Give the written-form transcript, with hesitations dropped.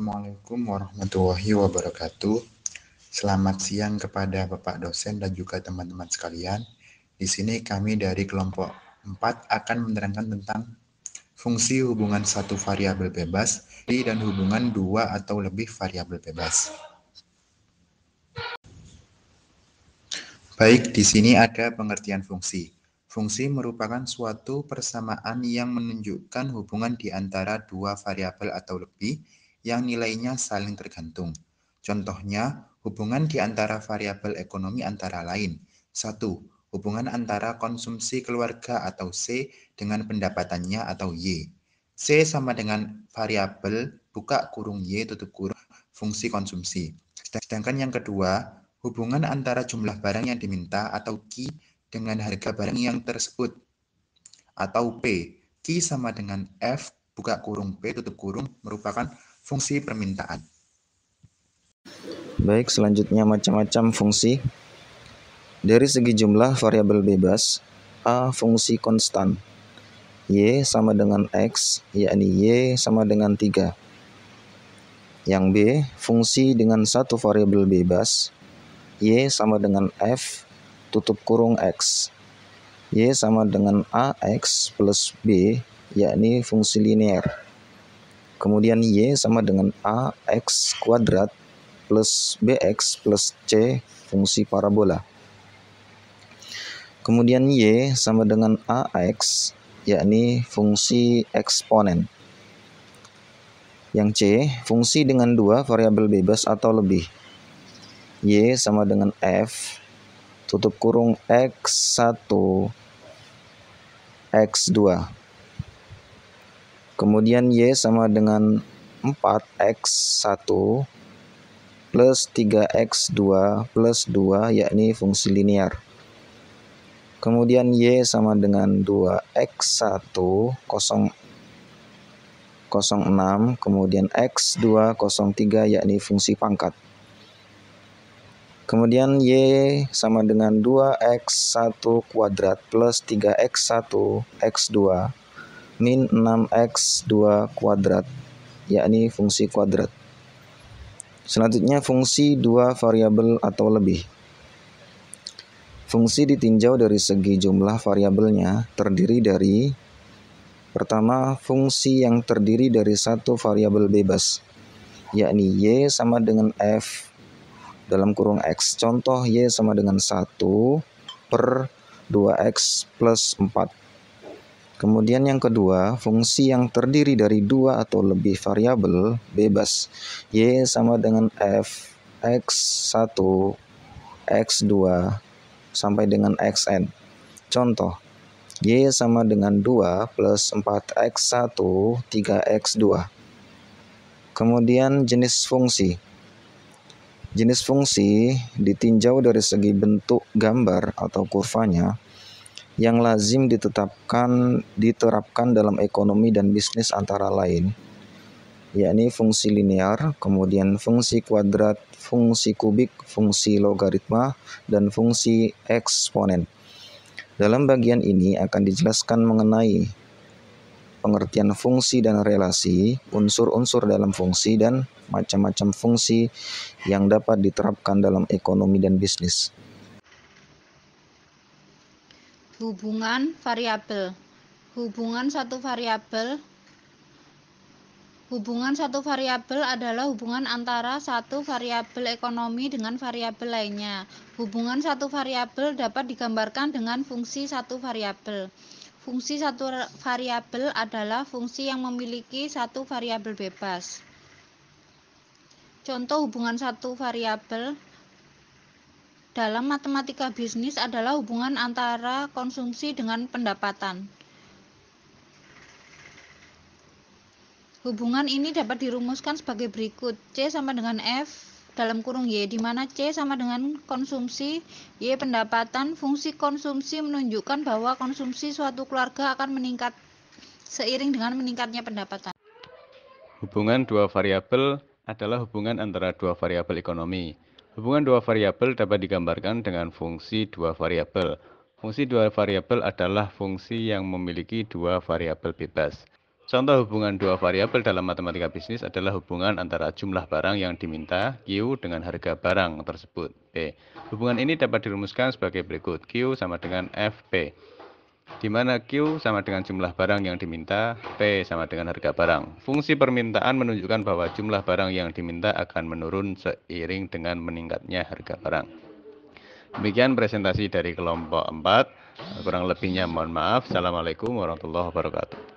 Assalamualaikum warahmatullahi wabarakatuh. Selamat siang kepada Bapak dosen dan juga teman-teman sekalian. Di sini kami dari kelompok 4 akan menerangkan tentang fungsi hubungan satu variabel bebas dan hubungan dua atau lebih variabel bebas. Baik, di sini ada pengertian fungsi. Fungsi merupakan suatu persamaan yang menunjukkan hubungan di antara dua variabel atau lebih yang nilainya saling tergantung. Contohnya, hubungan di antara variabel ekonomi antara lain. 1. Hubungan antara konsumsi keluarga atau C dengan pendapatannya atau Y. C sama dengan variabel buka kurung Y tutup kurung fungsi konsumsi. Sedangkan yang kedua, hubungan antara jumlah barang yang diminta atau Q dengan harga barang yang tersebut atau P. Q sama dengan F buka kurung P tutup kurung merupakan fungsi permintaan. Baik, selanjutnya macam-macam fungsi. Dari segi jumlah variabel bebas, A fungsi konstan, Y sama dengan X, yakni Y sama dengan 3. Yang B, fungsi dengan satu variabel bebas, Y sama dengan F, tutup kurung X. Y sama dengan AX plus B, yakni fungsi linear. Kemudian Y sama dengan AX kuadrat plus BX plus C, fungsi parabola. Kemudian Y sama dengan AX, yakni fungsi eksponen. Yang C, fungsi dengan dua variabel bebas atau lebih. Y sama dengan F, tutup kurung X1, X2. Kemudian Y sama dengan 4X1 plus 3X2 plus 2, yakni fungsi linear. Kemudian Y sama dengan 2X1, 06, kemudian X2, 03, yakni fungsi pangkat. Kemudian Y sama dengan 2X1 kuadrat plus 3X1, X2, min 6X2 kuadrat, yakni fungsi kuadrat. Selanjutnya fungsi dua variabel atau lebih. Fungsi ditinjau dari segi jumlah variabelnya terdiri dari: pertama, fungsi yang terdiri dari satu variabel bebas, yakni Y sama dengan F dalam kurung X. Contoh Y sama dengan 1 per 2X plus 4. Kemudian yang kedua, fungsi yang terdiri dari dua atau lebih variabel bebas, Y sama dengan F, X1, X2, sampai dengan Xn. Contoh, Y sama dengan 2 plus 4X1, 3X2. Kemudian jenis fungsi. Jenis fungsi ditinjau dari segi bentuk gambar atau kurvanya yang lazim diterapkan dalam ekonomi dan bisnis antara lain, yakni fungsi linear, kemudian fungsi kuadrat, fungsi kubik, fungsi logaritma, dan fungsi eksponen. Dalam bagian ini akan dijelaskan mengenai pengertian fungsi dan relasi, unsur-unsur dalam fungsi, dan macam-macam fungsi yang dapat diterapkan dalam ekonomi dan bisnis. Hubungan variabel. Hubungan satu variabel adalah hubungan antara satu variabel ekonomi dengan variabel lainnya. Hubungan satu variabel dapat digambarkan dengan fungsi satu variabel. Fungsi satu variabel adalah fungsi yang memiliki satu variabel bebas. Contoh hubungan satu variabel dalam matematika bisnis adalah hubungan antara konsumsi dengan pendapatan. Hubungan ini dapat dirumuskan sebagai berikut: C sama dengan F dalam kurung Y, di mana C sama dengan konsumsi, Y pendapatan. Fungsi konsumsi menunjukkan bahwa konsumsi suatu keluarga akan meningkat seiring dengan meningkatnya pendapatan. Hubungan dua variabel adalah hubungan antara dua variabel ekonomi. Hubungan dua variabel dapat digambarkan dengan fungsi dua variabel. Fungsi dua variabel adalah fungsi yang memiliki dua variabel bebas. Contoh hubungan dua variabel dalam matematika bisnis adalah hubungan antara jumlah barang yang diminta Q dengan harga barang tersebut P. Hubungan ini dapat dirumuskan sebagai berikut. Q sama dengan FP, di mana Q sama dengan jumlah barang yang diminta, P sama dengan harga barang. Fungsi permintaan menunjukkan bahwa jumlah barang yang diminta akan menurun seiring dengan meningkatnya harga barang. Demikian presentasi dari kelompok 4. Kurang lebihnya mohon maaf. Assalamualaikum warahmatullahi wabarakatuh.